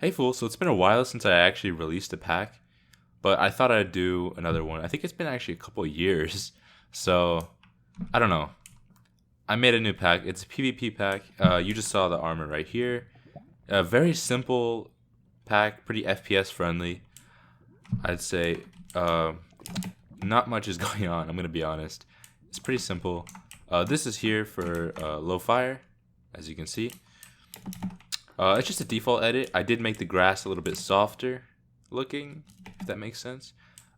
Hey Fool, so it's been a while since I actually released a pack, but I thought I'd do another one. I think it's been actually a couple years, so I don't know. I made a new pack. It's a PvP pack. You just saw the armor right here. A very simple pack, pretty FPS friendly. I'd say not much is going on, I'm going to be honest. It's pretty simple. This is here for low fire, as you can see. It's just a default edit. I did make the grass a little bit softer looking, if that makes sense.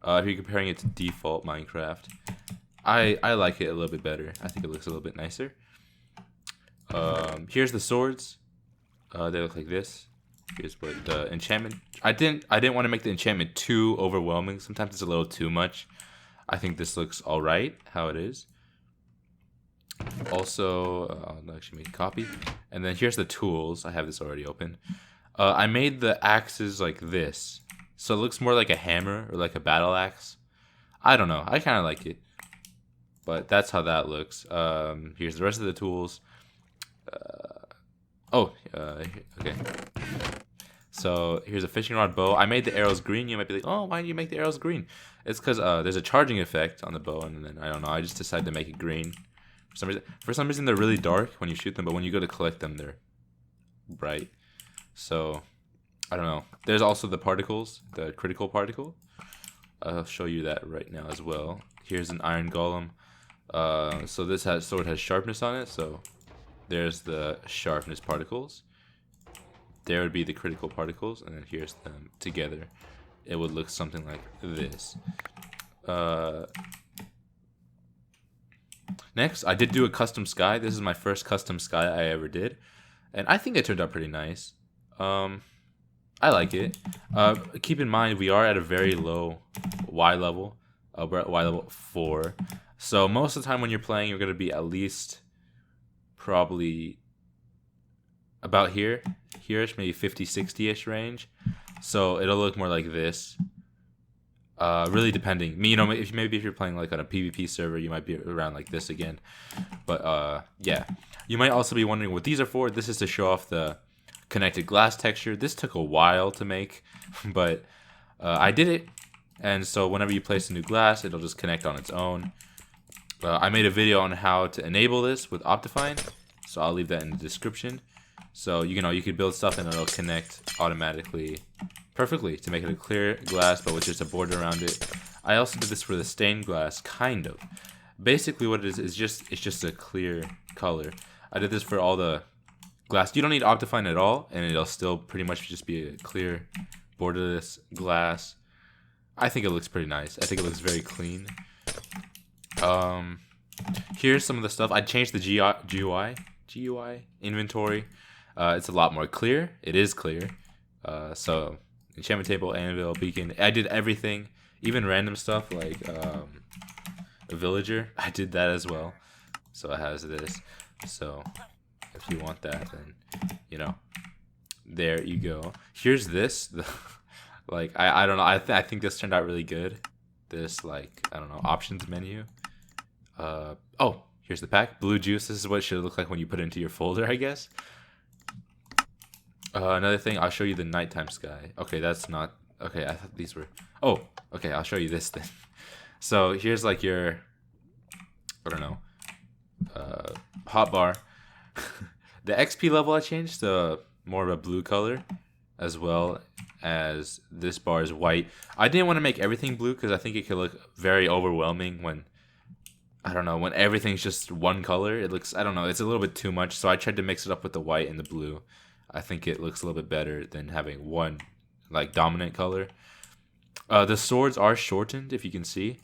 If you're comparing it to default Minecraft, I like it a little bit better. I think it looks a little bit nicer. Here's the swords. They look like this. Here's what the enchantment. I didn't want to make the enchantment too overwhelming. Sometimes it's a little too much. I think this looks all right how it is. Also, I'll actually make a copy. And then here's the tools. I have this already open. I made the axes like this. So it looks more like a hammer or like a battle axe. I don't know. I kind of like it. But that's how that looks. Here's the rest of the tools. Okay. So here's a fishing rod bow. I made the arrows green. You might be like, oh, why did you make the arrows green? It's because there's a charging effect on the bow. And then, I don't know, I just decided to make it green. For some reason, they're really dark when you shoot them, but when you go to collect them, they're bright. So, I don't know. There's also the particles, the critical particle. I'll show you that right now as well. Here's an iron golem. So this sword has sharpness on it. So there's the sharpness particles. There would be the critical particles, and then here's them together. It would look something like this. Next, I did do a custom sky. This is my first custom sky I ever did, and I think it turned out pretty nice. I like it. Keep in mind, we are at a very low Y level. We're at Y level 4. So most of the time when you're playing, you're going to be at least probably about here-ish, maybe 50, 60-ish range. So it'll look more like this. Really depending. Maybe if you're playing like on a PvP server, you might be around like this again. But yeah. You might also be wondering what these are for. This is to show off the connected glass texture. This took a while to make, but I did it. And so whenever you place a new glass, it'll just connect on its own. I made a video on how to enable this with Optifine, so I'll leave that in the description. So you could build stuff and it'll connect automatically perfectly to make it a clear glass, but with just a border around it. I also did this for the stained glass, kind of. Basically, what it is it's just a clear color. I did this for all the glass. You don't need Optifine at all, and it'll still pretty much just be a clear borderless glass. I think it looks pretty nice. I think it looks very clean. Here's some of the stuff. I changed the GUI inventory. It's a lot more clear. It is clear. So enchantment table, anvil, beacon. I did everything, even random stuff like a villager. I did that as well. So it has this. So if you want that, then there you go. Here's this. I don't know. I think this turned out really good. This options menu. Here's the pack. Blue juice. This is what it should look like when you put it into your folder, I guess. Another thing, I'll show you the nighttime sky. Okay, that's not... Okay, I thought these were... Oh, okay, I'll show you this then. So, here's like your... I don't know. Hotbar. The XP level I changed to more of a blue color, as well as this bar is white. I didn't want to make everything blue because I think it could look very overwhelming when... I don't know, when everything's just one color. It looks... I don't know, it's a little bit too much, so I tried to mix it up with the white and the blue. I think it looks a little bit better than having one dominant color. The swords are shortened, if you can see.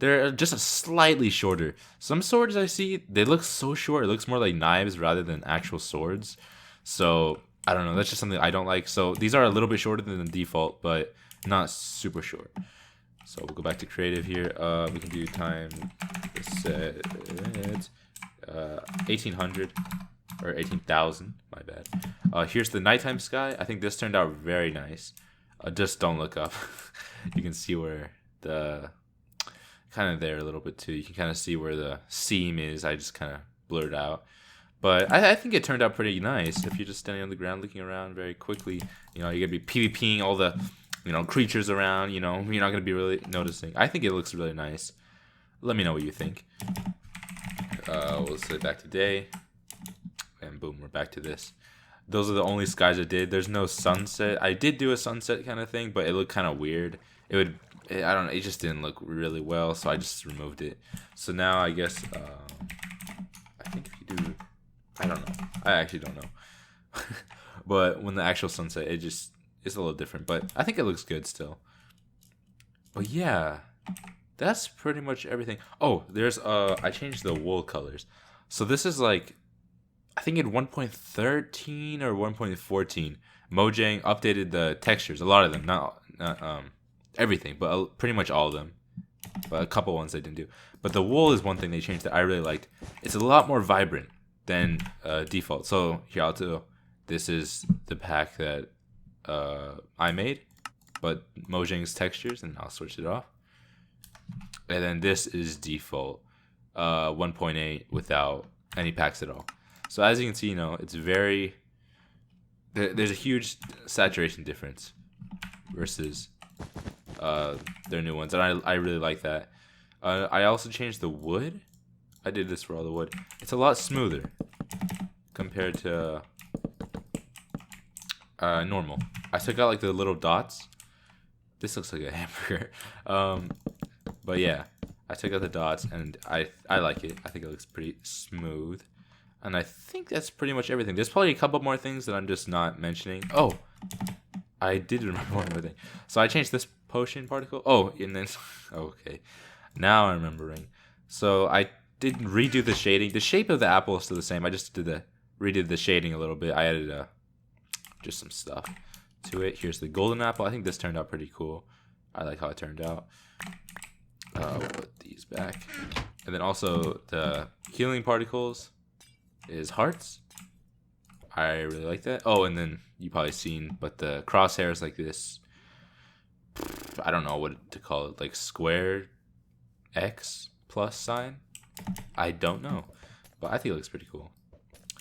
They're just a slightly shorter. Some swords I see, they look so short. It looks more like knives rather than actual swords. So, I don't know. That's just something I don't like. So, these are a little bit shorter than the default, but not super short. So, we'll go back to creative here. We can do time set 1800. Or 18,000, my bad. Here's the nighttime sky. I think this turned out very nice. Just don't look up. You can see where the... Kind of there a little bit too. You can kind of see where the seam is. I just kind of blurred out. But I think it turned out pretty nice. If you're just standing on the ground looking around very quickly, you know, you're gonna be PvPing all the, you know, creatures around. You know, you're not gonna be really noticing. I think it looks really nice. Let me know what you think. We'll say back to day, and boom, we're back to this. Those are the only skies I did. There's no sunset. I did do a sunset kind of thing, but it looked kind of weird. I don't know. It just didn't look really well, so I just removed it. So now I guess I think if you do, I don't know. I actually don't know. But when the actual sunset, it's a little different. But I think it looks good still. But yeah, that's pretty much everything. Oh, there's I changed the wool colors. So this is like, I think in 1.13 or 1.14, Mojang updated the textures. A lot of them, not everything, but pretty much all of them. But a couple ones they didn't do. But the wool is one thing they changed that I really liked. It's a lot more vibrant than default. So here I'll do. This is the pack that I made, but Mojang's textures, and I'll switch it off. And then this is default 1.8 without any packs at all. So as you can see, you know, it's very, there's a huge saturation difference versus their new ones, and I really like that. I also changed the wood. I did this for all the wood. It's a lot smoother compared to normal. I took out like the little dots. This looks like a hamburger. But yeah, I took out the dots, and I like it. I think it looks pretty smooth. And I think that's pretty much everything. There's probably a couple more things that I'm just not mentioning. Oh, I did remember one more thing. So I changed this potion particle. Oh, and then, okay. Now I'm remembering. So I did redo the shading. The shape of the apple is still the same. I just redid the shading a little bit. I added just some stuff to it. Here's the golden apple. I think this turned out pretty cool. I like how it turned out. We'll put these back. And then also the healing particles is hearts. I really like that. Oh, and then you probably seen, but the crosshairs like this. I don't know what to call it, like square X plus sign. I don't know, but I think it looks pretty cool.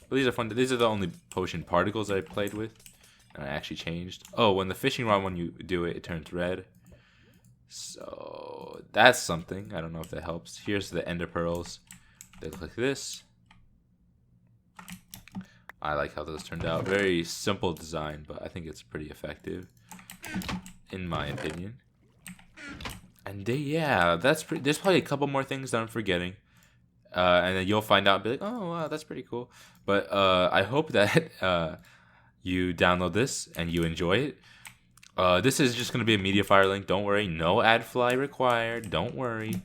But these are fun. These are the only potion particles I played with, and I actually changed. Oh, when the fishing rod, when you do it, it turns red. So that's something. I don't know if that helps. Here's the ender pearls. They look like this. I like how those turned out. Very simple design, but I think it's pretty effective, in my opinion. And yeah, there's probably a couple more things that I'm forgetting. And then you'll find out and be like, oh, wow, that's pretty cool. But I hope that you download this and you enjoy it. This is just going to be a Mediafire link. Don't worry. No ad fly required. Don't worry.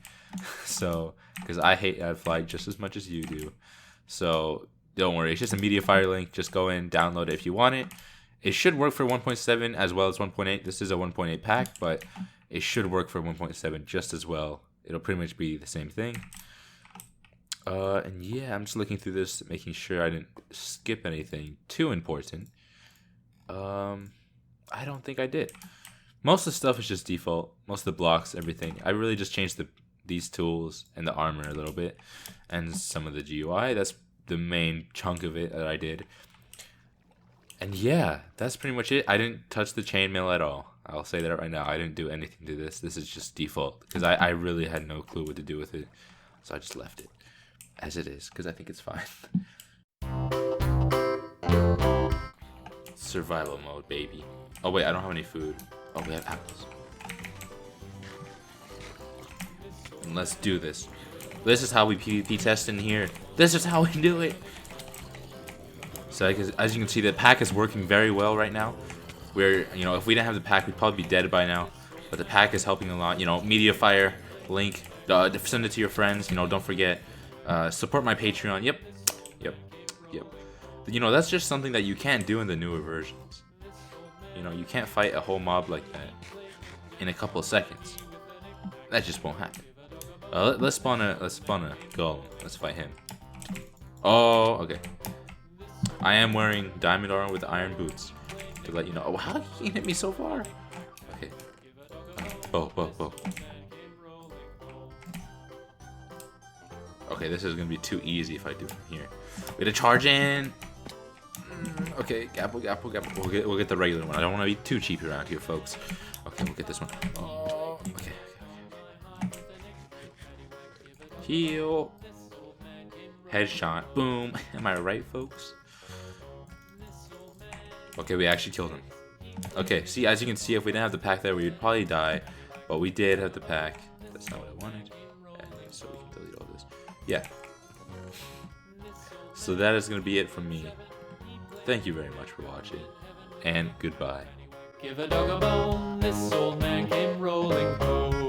So, because I hate ad fly just as much as you do. So, don't worry. It's just a Mediafire link. Just go in, download it if you want it. It should work for 1.7 as well as 1.8. This is a 1.8 pack, but it should work for 1.7 just as well. It'll pretty much be the same thing. And yeah, I'm just looking through this, making sure I didn't skip anything too important. I don't think I did. Most of the stuff is just default. Most of the blocks, everything. I really just changed these tools and the armor a little bit, and some of the GUI. That's the main chunk of it that I did. And yeah, that's pretty much it. I didn't touch the chainmail at all. I'll say that right now. I didn't do anything to this. This is just default because I really had no clue what to do with it. So I just left it as it is because I think it's fine. Survival mode, baby. Oh wait, I don't have any food. Oh, we have apples. And let's do this. This is how we PvP test in here. This is how we do it. So as you can see, the pack is working very well right now. Where, you know, if we didn't have the pack, we'd probably be dead by now. But the pack is helping a lot. You know, Mediafire link. Send it to your friends. You know, don't forget. Support my Patreon. Yep. You know, that's just something that you can't do in the newer versions. You know, you can't fight a whole mob like that in a couple of seconds. That just won't happen. Let's spawn a golem. Let's fight him. Oh, okay. I am wearing diamond armor with iron boots to let you know. Oh, how can you hit me so far? Okay. Bow. Okay. Okay, this is gonna be too easy if I do it from here. We gotta charge in. Okay, gapple. We'll get the regular one. I don't want to be too cheap around here, folks. Okay, we'll get this one. Oh, okay. Heal. Headshot. Boom. Am I right, folks? Okay, we actually killed him. Okay, see, as you can see, if we didn't have the pack there, we would probably die. But we did have the pack. That's not what I wanted. And so we can delete all this. Yeah. So that is going to be it from me. Thank you very much for watching. And goodbye. Give a dog a bone, this old man came rolling home.